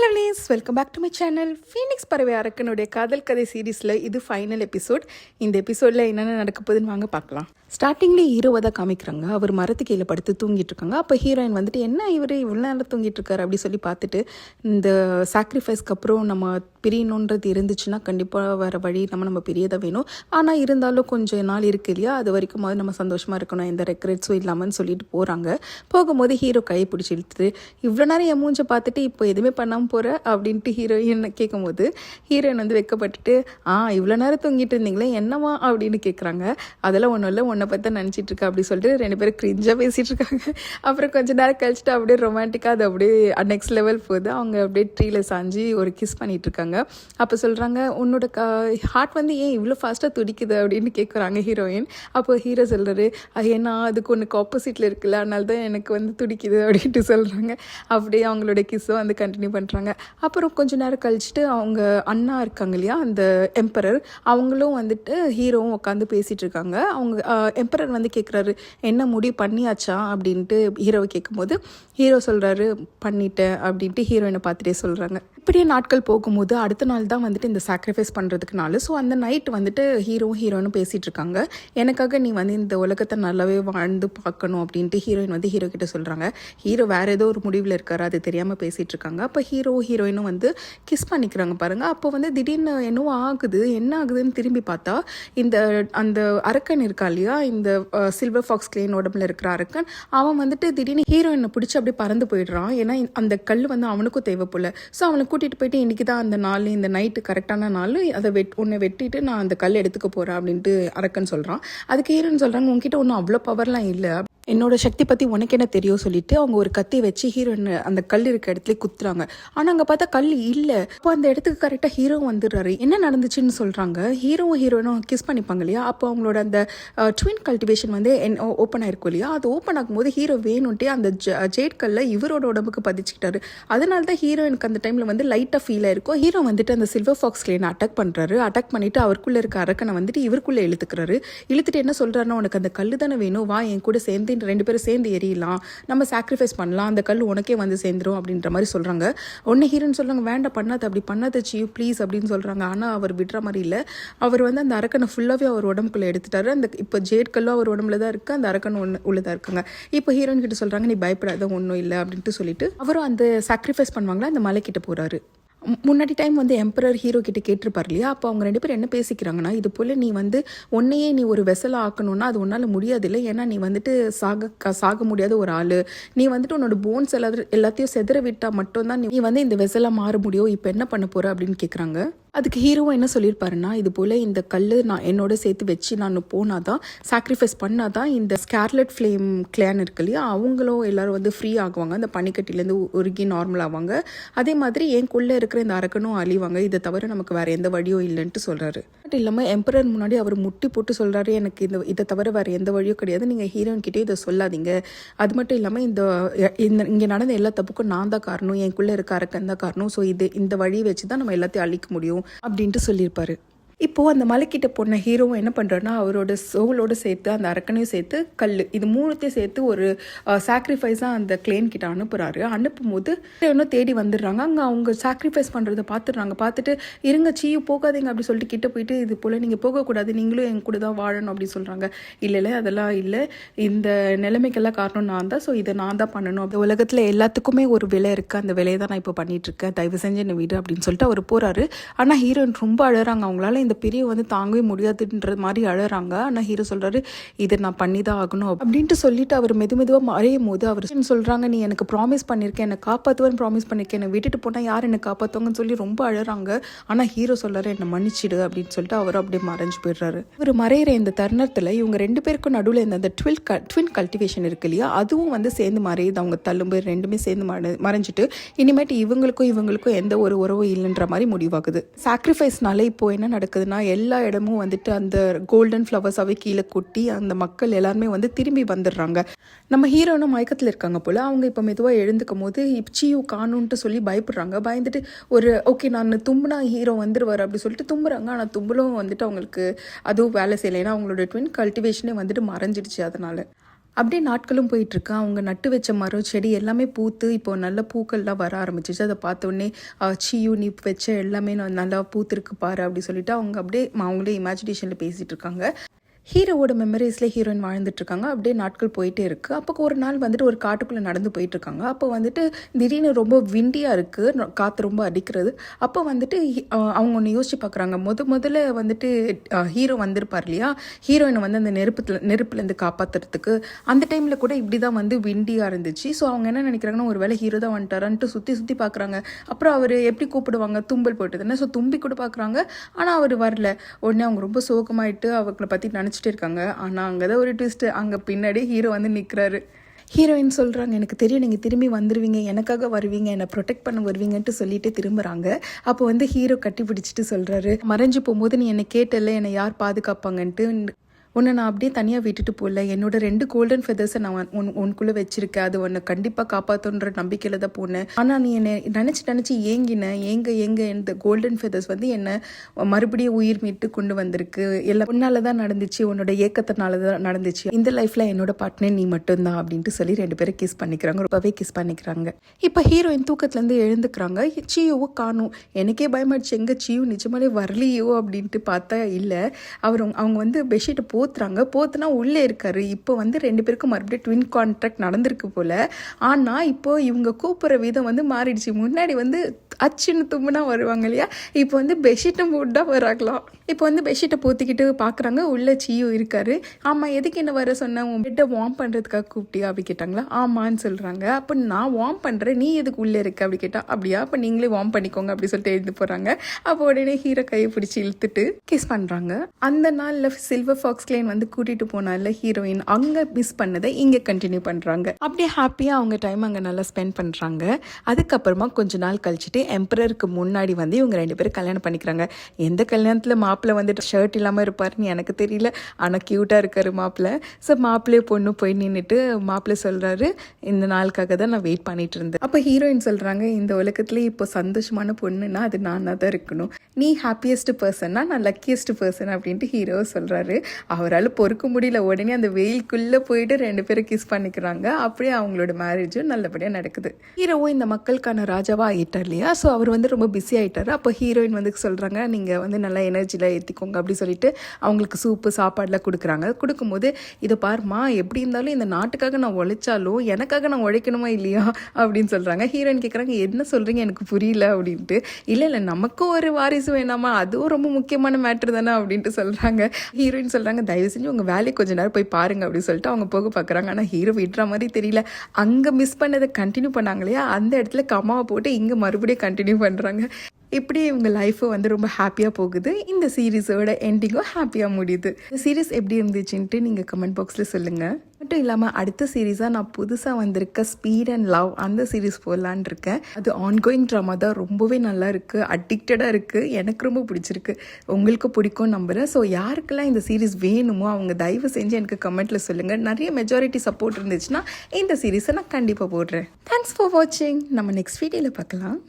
Lovelies, welcome back to my channel. Phoenix பறவை அரக்கனுடைய காதல் கதை சீரீஸில் இது ஃபைனல் எபிசோட். இந்த எபிசோடில் என்னென்ன நடக்க போகுதுன்னு வாங்க பார்க்கலாம். ஸ்டார்டிங்லேயே ஹீரோவை தான் காமிக்கிறாங்க. அவர் மரத்து கீழே படுத்து தூங்கிட்டு இருக்காங்க. அப்போ ஹீரோயின் வந்துட்டு என்ன இவர் இவ்வளோ நேரம் தூங்கிட்டு இருக்காரு அப்படி சொல்லி பார்த்துட்டு, இந்த சாக்ரிஃபைஸ்க்கு அப்புறம் நம்ம பிரியணுன்றது இருந்துச்சுன்னா கண்டிப்பாக வேறு வழி நம்ம பிரியதான் வேணும். ஆனால் இருந்தாலும் கொஞ்சம் நாள் இருக்கு இல்லையா, அது வரைக்கும் நம்ம சந்தோஷமாக இருக்கணும், எந்த ரெக்ரெட்ஸும் இல்லாமல்னு சொல்லிட்டு போகிறாங்க. போகும்போது ஹீரோ கையை பிடிச்சி இழுத்துட்டு, இவ்வளோ நேரம் என் மூஞ்சை பார்த்துட்டு இப்போ எதுவுமே பண்ணாமல் போகிற அப்படின்ட்டு ஹீரோயின் கேட்கும்போது ஹீரோயின் வந்து வெக்கப்பட்டுட்டு, இவ்வளோ நேரம் தூங்கிட்டு இருந்தீங்களே என்னவா அப்படின்னு கேட்குறாங்க. அதெல்லாம் ஒன்றும் இல்லை, உன்னை பற்றி நினச்சிட்டு இருக்கா அப்படி சொல்லிட்டு ரெண்டு பேரும் கிரிஞ்சாக பேசிகிட்டு இருக்காங்க. அப்புறம் கொஞ்சம் நேரம் கழிச்சுட்டு அப்படியே ரொமான்டிக்காக அது அப்படியே நெக்ஸ்ட் லெவல் போகுது. அவங்க அப்படியே ட்ரீல சாஞ்சி ஒரு கிஸ் பண்ணிட்டு இருக்காங்க. அப்போ சொல்கிறாங்க, உன்னோட ஹார்ட் வந்து ஏன் இவ்வளோ ஃபாஸ்ட்டாக துடிக்குது அப்படின்னு கேட்குறாங்க ஹீரோயின். அப்போ ஹீரோ சொல்கிறாரு, ஏன்னா அதுக்கு ஒன்றுக்கு ஆப்போசிட்டில் இருக்குல்ல, அதனால தான் எனக்கு வந்து துடிக்குது அப்படின்ட்டு சொல்கிறாங்க. அப்படியே அவங்களோட கிஸ்ஸும் வந்து கண்டினியூ பண்ணுறாங்க. அப்புறம் கொஞ்சம் நேரம் கழிச்சுட்டு அவங்க அண்ணா இருக்காங்க இல்லையா, அந்த எம்பரர், அவங்களும் வந்துட்டு ஹீரோவும் உட்காந்து பேசிகிட்டு இருக்காங்க. அவங்க எம்பரர் வந்து கேட்குறாரு, என்ன முடிவு பண்ணியாச்சா அப்படின்ட்டு ஹீரோவை கேட்கும்போது ஹீரோ சொல்கிறாரு, பண்ணிட்டேன் அப்படின்ட்டு ஹீரோயினை பார்த்துட்டே சொல்கிறாங்க. இப்படியே நாட்கள் போகும்போது அடுத்த நாள் தான் வந்துட்டு இந்த சாக்ரிஃபைஸ் பண்ணுறதுக்கு நாள். ஸோ அந்த நைட் வந்துட்டு ஹீரோயினும் பேசிகிட்டு இருக்காங்க. எனக்காக நீ வந்து இந்த உலகத்தை நல்லாவே வாழ்ந்து பார்க்கணும் அப்படின்ட்டு ஹீரோயின் வந்து ஹீரோ கிட்ட சொல்கிறாங்க. ஹீரோ வேறு ஏதோ ஒரு முடிவில் இருக்காரு, அது தெரியாமல் பேசிகிட்டு இருக்காங்க. அப்போ ஹீரோயினும் வந்து கிஸ் பண்ணிக்கிறாங்க பாருங்கள். அப்போ வந்து திடீர்னு என்னவோ ஆகுது, என்ன ஆகுதுன்னு திரும்பி பார்த்தா இந்த அந்த அரக்கன் இருக்கா இல்லையா, இந்த சில்வர் ஃபாக்ஸ் கிளேன் உடம்புல இருக்கிற அரக்கன், அவன் வந்துட்டு திடீர்னு ஹீரோயினை பிடிச்சி அப்படியே பறந்து போயிடுறான். ஏன்னா அந்த கல் வந்து அவனுக்கும் தேவைப்படல. ஸோ அவனை கூட்டிகிட்டு போயிட்டு இன்றைக்கி தான் அந்த நாள், இந்த நைட்டு கரெக்டான நாள், அதை உன்னை வெட்டிட்டு நான் அந்த கல் எடுத்துக்க போகிறேன் அப்படின்ட்டு அரக்கன் சொல்கிறான். அதுக்கு ஹீரோன்னு சொல்கிறாங்க, உங்ககிட்ட ஒன்றும் அவ்வளோ பவர்லாம் இல்லை, என்னோட சக்தி பற்றி உனக்கு என்ன தெரியும் சொல்லிட்டு அவங்க ஒரு கத்தி வச்சு ஹீரோயின் அந்த கல் இருக்க இடத்துல குத்துறாங்க. ஆனால் அங்கே பார்த்தா கல் இல்லை. அப்போ அந்த இடத்துக்கு கரெக்டாக ஹீரோ வந்துடுறாரு. என்ன நடந்துச்சுன்னு சொல்கிறாங்க. ஹீரோயினும் கிஸ் பண்ணிப்பாங்க இல்லையா, அப்போ அவங்களோட அந்த ட்வின் கல்டிவேஷன் வந்து ஓப்பன் ஆயிருக்கும் இல்லையா, அது ஓப்பன் ஆகும்போது ஹீரோ வேணுன்ட்டே அந்த ஜேட் கல்லை இவரோட உடம்புக்கு பதிச்சுக்கிட்டாரு. அதனால தான் ஹீரோயினுக்கு அந்த டைமில் வந்து லைட்டாக ஃபீல் ஆயிருக்கும். ஹீரோ வந்துட்டு அந்த சில்வர் ஃபாக்ஸ் கிளேனை அட்டாக் பண்ணுறாரு. அட்டாக் பண்ணிட்டு அவருக்குள்ளே இருக்க அரக்கனை வந்துட்டு இவருக்குள்ளே இழுத்துக்கிறாரு. இழுத்துட்டு என்ன சொல்கிறாருன்னா, உனக்கு அந்த கல் தானே வேணும், வா என் கூட சேர்ந்து ரெண்டு பேரும் சேர்ந்து எரியலாம், நம்ம சாக்ரிஃபைஸ் பண்ணலாம், அந்த கல் உனக்கே வந்து சேர்ந்துரும் அப்படின்ற மாதிரி சொல்கிறாங்க. ஒன்று ஹீரோன்னு சொல்கிறாங்க, வேண்டாம் பண்ணாது, அப்படி பண்ணாத சீ ப்ளீஸ் அப்படின்னு சொல்கிறாங்க. ஆனால் அவர் விடுற மாதிரி இல்லை. அவர் வந்து அந்த அரக்கனை ஃபுல்லாகவே அவர் உடம்புக்குள்ளே எடுத்துட்டாரு. அந்த இப்போ ஜேட் கல்லும் அவர் உடம்புல தான் இருக்குது, அந்த அரக்கன் உள்ளதாக இருக்காங்க. இப்போ ஹீரோயின் கிட்ட சொல்கிறாங்க, நீ பயப்படாத, ஒன்றும் இல்லை அப்படின்ட்டு சொல்லிட்டு அவரும் அந்த சாக்ரிஃபைஸ் பண்ணுவாங்களா அந்த மலை கிட்ட போகிறாரு. முன்னாடி டைம் வந்து எம்பரர் ஹீரோ கிட்ட கேட்டிருப்பார் இல்லையா, அப்போ அவங்க ரெண்டு பேரும் என்ன பேசிக்கிறாங்கன்னா, இது போல் நீ வந்து உன்னையே நீ ஒரு வெசலாக ஆக்கணும்னா அது உன்னால் முடியாது இல்லை, ஏன்னா நீ வந்துட்டு சாக முடியாத ஒரு ஆள், நீ வந்துட்டு உன்னோட போன்ஸ் எல்லாத்தையும் செதற விட்டால் மட்டும்தான் நீ வந்து இந்த வெசலாக மாற முடியும், இப்போ என்ன பண்ண போகிற அப்படின்னு கேட்குறாங்க. அதுக்கு ஹீரோவும் என்ன சொல்லியிருப்பாருன்னா, இது போல் இந்த கல் நான் என்னோட சேர்த்து வச்சு நான் போனால் தான், சாக்ரிஃபைஸ் பண்ணால் தான் இந்த ஸ்கார்லெட் ஃப்ளேம் கிளான் இருக்கு இல்லையா, அவங்களும் எல்லாரும் வந்து ஃப்ரீ ஆகுவாங்க, அந்த பனிக்கட்டிலேருந்து உருகி நார்மல் ஆவாங்க. அதே மாதிரி என் குள்ளே இருக்கிற இந்த அரக்கனும் அழிவாங்க, இதை தவிர நமக்கு வேறு எந்த வழியும் இல்லைன்ட்டு சொல்கிறாரு. பட் இல்லாமல் எம்பரர் முன்னாடி அவர் முட்டி போட்டு சொல்கிறாரு, எனக்கு இதை தவிர வேறு எந்த வழியும் கிடையாது, நீங்கள் ஹீரோயின் கிட்டே இதை சொல்லாதீங்க, அது மட்டும் இல்லாமல் இங்கே நடந்த எல்லா தப்புக்கும் நான் தான் காரணம், எனக்குள்ளே இருக்க அரக்கன் தான் காரணம், ஸோ இந்த வழியை வச்சு தான் நம்ம எல்லாத்தையும் அழிக்க முடியும் அப்படின்ட்டு சொல்லியிருப்பாரு. இப்போது அந்த மலைக்கிட்ட போன ஹீரோவும் என்ன பண்ணுறாருன்னா, அவரோட சோலோடு சேர்த்து அந்த அரக்கனையும் சேர்த்து கல் இது மூணுத்தையும் சேர்த்து ஒரு சாக்ரிஃபைஸாக அந்த கிளேன் கிட்ட அனுப்புகிறாரு. அனுப்பும்போது இன்னும் தேடி வந்துடுறாங்க. அங்கே அவங்க சாக்ரிஃபைஸ் பண்ணுறதை பார்த்துடுறாங்க. பார்த்துட்டு இருங்க சீயும் போகாதீங்க அப்படி சொல்லிட்டு கிட்ட போயிட்டு, இது போல் நீங்கள் போகக்கூடாது, நீங்களும் என் கூட தான் வாழணும் அப்படின்னு சொல்கிறாங்க. இல்லை அதெல்லாம் இல்லை, இந்த நிலைமைக்கெல்லாம் காரணம் நான் தான், ஸோ இதை நான் தான் பண்ணணும், அந்த உலகத்தில் எல்லாத்துக்குமே ஒரு விலை இருக்குது, அந்த விலையை தான் நான் இப்போ பண்ணிகிட்ருக்கேன், தயவு செஞ்சு என்னை விடு அப்படின்னு சொல்லிட்டு அவர் போகிறாரு. ஆனால் ஹீரோயின் ரொம்ப அழறாங்க. அவங்களால இந்த பிரிவு வந்து தாங்கவே முடியாதுன்ற மாதிரி அழறாங்க. ஆனால் ஹீரோ சொல்கிறாரு, இதை நான் பண்ணி தான் ஆகணும் அப்படின்ட்டு சொல்லிட்டு அவர் மெதுவாக மறையும் போது அவர் சொல்கிறாங்க, நீ எனக்கு ப்ராமிஸ் பண்ணியிருக்கேன், என்னை காப்பாற்றுவேன்னு ப்ராமிஸ் பண்ணியிருக்கேன், என்னை விட்டுட்டு போனால் யார் என்னை காப்பாற்றுவாங்கன்னு சொல்லி ரொம்ப அழறாங்க. ஆனால் ஹீரோ சொல்கிறாரு, என்னை மன்னிச்சிடு அப்படின்னு சொல்லிட்டு அவர் அப்படியே மறைஞ்சு போயிடுறாரு. அவர் மறையிற இந்த தருணத்தில் இவங்க ரெண்டு பேருக்கும் நடுவில் இந்த ட்வின் கல்டிவேஷன் இருக்கு இல்லையா, அதுவும் வந்து சேர்ந்து மறையுது. அவங்க தள்ளும்பு ரெண்டுமே சேர்ந்து மறைஞ்சிட்டு இனிமேட்டு இவங்களுக்கும் எந்த ஒரு உறவும் இல்லைன்ற மாதிரி முடிவாகுது. சாக்ரிஃபைஸ்னால இப்போ என்ன நடக்குதுன்னா, எல்லா இடமும் வந்துட்டு அந்த கோல்டன் ஃப்ளவர்ஸாகவே கீழே கொட்டி அந்த மக்கள் எல்லாருமே வந்து திரும்பி வந்துடுறாங்க. நம்ம ஹீரோனும் மயக்கத்தில் இருக்காங்க போல். அவங்க இப்போ மெதுவாக எழுந்துக்கும் போது சீயு காணுன்ட்டு சொல்லி பயப்படுறாங்க. பயந்துட்டு ஒரு ஓகே நான் தும்புனா ஹீரோ வந்துடுவார் அப்படி சொல்லிட்டு தும்புறாங்க. ஆனால் தும்பலும் வந்துட்டு அவங்களுக்கு அதுவும் வேலை செய்யலை, ஏன்னா அவங்களோட ட்வின் கல்டிவேஷனே வந்துட்டு மறைஞ்சிடுச்சு. அதனால் அப்படியே நாட்களும் போயிட்டுருக்கு. அவங்க நட்டு வச்ச மரம் செடி எல்லாமே பூத்து இப்போ நல்ல பூக்கள்லாம் வர ஆரம்பிச்சிச்சு. அதை பார்த்தோன்னே சியூ நீ வச்ச எல்லாமே நல்லா பூத்திருக்கு பாரு அப்படி சொல்லிட்டு அவங்க அப்படியே அவங்களே இமேஜினேஷனில் பேசிகிட்டு இருக்காங்க. ஹீரோவோட மெமரிஸில் ஹீரோயின் வாழ்ந்துட்டுருக்காங்க. அப்படியே நாட்கள் போயிட்டே இருக்குது. அப்போ ஒரு நாள் வந்துட்டு ஒரு காட்டுக்குள்ளே நடந்து போயிட்டுருக்காங்க. அப்போ வந்துட்டு திடீர்னு ரொம்ப விண்டியாக இருக்குது, காற்று ரொம்ப அடிக்கிறது. அப்போ வந்துட்டு அவங்க ஒன்று யோசிச்சு பார்க்குறாங்க. முதல்ல வந்துட்டு ஹீரோ வந்திருப்பார் இல்லையா, ஹீரோயினை வந்து அந்த நெருப்புலேருந்து காப்பாற்றுறதுக்கு. அந்த டைமில் கூட இப்படி தான் வந்து விண்டியாக இருந்துச்சு. ஸோ அவங்க என்ன நினைக்கிறாங்கன்னா ஒரு வேளை ஹீரோ தான் வந்துட்டாரான்ட்டு சுற்றி பார்க்குறாங்க. அப்புறம் அவர் எப்படி கூப்பிடுவாங்க, தும்பல் போட்டுதுன்னு. ஸோ தும்பி கூட பார்க்குறாங்க, ஆனால் அவர் வரல. உடனே அவங்க ரொம்ப சோகமாயிட்டு அவங்களை பற்றி நினச்சிட்டு இருக்காங்க. ஆனால் அங்கே தான் ஒரு ட்விஸ்ட். அங்கே பின்னாடி ஹீரோ வந்து நிற்கிறாரு. ஹீரோயின் சொல்கிறாங்க, எனக்கு தெரியும் நீங்கள் திரும்பி வந்துடுவீங்க, எனக்காக வருவீங்க, என்னை ப்ரொடெக்ட் பண்ண வருவீங்கன்ட்டு சொல்லிட்டு திரும்புகிறாங்க. அப்போ வந்து ஹீரோ கட்டி பிடிச்சிட்டு சொல்கிறாரு, மறைஞ்சு போகும்போது நீ என்னை கேட்டல என்னை யார் பாதுகாப்பாங்கன்ட்டு, உன்னை நான் அப்படியே தனியாக விட்டுட்டு போகல. என்னோட 2 கோல்டன் ஃபெதர்ஸை நான் உனக்குள்ளே வச்சுருக்கேன். அது உன்னை கண்டிப்பாக காப்பாற்றுன்ற நம்பிக்கையில் தான் போனேன். ஆனால் நீ என்னை நினச்சி ஏங்க இந்த கோல்டன் ஃபெதர்ஸ் வந்து என்னை மறுபடியும் உயிர் மீட்டு கொண்டு வந்திருக்கு. எல்லாம் உன்னால தான் நடந்துச்சு, உன்னோட ஏக்கத்தினால தான் நடந்துச்சு. இந்த லைஃப்பில் என்னோட பார்ட்னர் நீ மட்டும்தான் அப்படின்ட்டு சொல்லி 2 பேரும் கிஸ் பண்ணிக்கிறாங்க. ரொம்பவே கிஸ் பண்ணிக்கிறாங்க. இப்போ ஹீரோயின் தூக்கத்துலேருந்து எழுந்துக்கிறாங்க. சியோவோ காணும். எனக்கே பயமாயிடுச்சு, எங்கே சியோ நிஜமாலே வரலையோ அப்படின்ட்டு பார்த்தா இல்லை. அவங்க வந்து பெட்ஷீட்டை போத்துனா உள்ளே இருக்காரு. இப்போ வந்து 2 பேருக்கும் மறுபடியும் ட்வின் கான்ட்ராக்ட் நடந்திருக்கு போல. ஆனால் இப்போ இவங்க கூப்பிட்ற விதம் வந்து மாறிடுச்சு. முன்னாடி வந்து அச்சுன்னு தும்முனா வருவாங்க இல்லையா, இப்போ வந்து பெட்ஷீட்டும் போட்டா வராங்களாம். இப்போ வந்து பெட்ஷீட்டை போத்திக்கிட்டு பார்க்குறாங்க, உள்ள சியோ இருக்காரு. ஆமாம், எதுக்கு என்ன வர சொன்னேன், உன் பெட்டை வார்ம் பண்ணுறதுக்காக கூப்பிட்டியா அப்படி கேட்டாங்களா. ஆமான்னு சொல்கிறாங்க. அப்போ நான் வார்ம் பண்ணுறேன், நீ எதுக்கு உள்ளே இருக்க அப்படி கேட்டா. அப்படியா, அப்போ நீங்களே வார்ம் பண்ணிக்கோங்க அப்படி சொல்லிட்டு எழுந்து போகிறாங்க. அப்போ உடனே ஹீரோ கையை பிடிச்சி இழுத்துட்டு கிஸ் பண்ணுறாங்க. அந்த நாளில் சில்வர் ஃபாக்ஸ் கிளைன் வந்து கூட்டிகிட்டு போனால ஹீரோயின் அங்கே மிஸ் பண்ணதை இங்கே கண்டினியூ பண்ணுறாங்க. அப்படியே ஹாப்பியாக அவங்க டைம் அங்கே நல்லா ஸ்பெண்ட் பண்ணுறாங்க. அதுக்கப்புறமா கொஞ்ச நாள் கழிச்சுட்டு எம்பரருக்கு முன்னாடி வந்து இவங்க 2 பேரும் கல்யாணம் பண்ணிக்கிறாங்க. எந்த கல்யாணத்தில் மாப்பிள்ளை வந்துட்டு ஷர்ட் இல்லாமல் இருப்பாருன்னு எனக்கு தெரியல, ஆனால் க்யூட்டாக இருக்காரு மாப்பிள்ளை. ஸோ மாப்பிள்ளையே பொண்ணு போய் நின்றுட்டு மாப்பிள்ளை சொல்கிறாரு, இந்த நாளுக்காக தான் நான் வெயிட் பண்ணிட்டு இருந்தேன். அப்போ ஹீரோயின் சொல்கிறாங்க, இந்த உலகத்துலேயே இப்போ சந்தோஷமான பொண்ணுன்னா அது நானாக தான் இருக்கணும், நீ ஹாப்பியஸ்ட் பர்சன்னா நான் லக்கியஸ்ட் பர்சன் அப்படின்ட்டு ஹீரோ சொல்கிறாரு. அவரால் பொறுக்க முடியல. உடனே அந்த வெயிலுக்குள்ளே போயிட்டு 2 பேரும் கிஸ் பண்ணிக்கிறாங்க. அப்படியே அவங்களோட மேரேஜும் நல்லபடியாக நடக்குது. ஹீரோவும் இந்த மக்களுக்கான ராஜாவாக ஆகிட்டார் இல்லையா, ஸோ அவர் வந்து ரொம்ப பிஸி ஆகிட்டார். அப்போ ஹீரோயின் வந்து சொல்கிறாங்க, நீங்கள் வந்து நல்லா எனர்ஜியில் ஏற்றிக்கோங்க அப்படி சொல்லிட்டு அவங்களுக்கு சூப்பு சாப்பாடெலாம் கொடுக்குறாங்க. கொடுக்கும்போது இதை பாருமா, எப்படி இருந்தாலும் இந்த நாட்டுக்காக நான் உழைச்சாலும் எனக்காக நான் உழைக்கணுமா இல்லையா அப்படின்னு சொல்கிறாங்க. ஹீரோயின் கேட்குறாங்க, என்ன சொல்கிறீங்க எனக்கு புரியல அப்படின்ட்டு. இல்லை நமக்கும் ஒரு வாரிசு வேணாமா, அதுவும் ரொம்ப முக்கியமான மேட்ரு தானே அப்படின்ட்டு சொல்கிறாங்க. ஹீரோயின் சொல்கிறாங்க, தயவு செஞ்சு உங்கள் வேலையை கொஞ்சம் நேரம் போய் பாருங்க அப்படின்னு சொல்லிட்டு அவங்க போக பார்க்குறாங்க. ஆனால் ஹீரோ விடுற மாதிரி தெரியல. அங்கே மிஸ் பண்ணதை கண்டினியூ பண்ணாங்க இல்லையா, அந்த இடத்துல கம்மாவை போட்டு இங்கே மறுபடியும் கண்டினியூ பண்ணுறாங்க. இப்படி இவங்க லைஃபை வந்து ரொம்ப ஹாப்பியாக போகுது. இந்த சீரீஸோட எண்டிங்கும் ஹாப்பியாக முடியுது. இந்த சீரீஸ் எப்படி இருந்துச்சுன்ட்டு நீங்கள் கமெண்ட் பாக்ஸில் சொல்லுங்கள். மட்டும் இல்லாமல் அடுத்த சீரீஸாக நான் புதுசாக வந்திருக்க ஸ்பீட் அண்ட் லவ் அந்த சீரீஸ் போடலான் இருக்கேன். அது ஆன்கோயிங் ட்ராமா தான், ரொம்பவே நல்லா இருக்குது, அடிக்டடாக இருக்குது, எனக்கு ரொம்ப பிடிச்சிருக்கு. உங்களுக்கு பிடிக்கும் நம்புகிறேன். ஸோ யாருக்கெல்லாம் இந்த சீரீஸ் வேணுமோ அவங்க தயவு செஞ்சு எனக்கு கமெண்ட்டில் சொல்லுங்கள். நிறைய மெஜாரிட்டி சப்போர்ட் இருந்துச்சுன்னா இந்த சீரீஸை நான் கண்டிப்பாக போடுறேன். தேங்க்ஸ் ஃபார் வாட்சிங். நம்ம நெக்ஸ்ட் வீடியோவில் பார்க்கலாம்.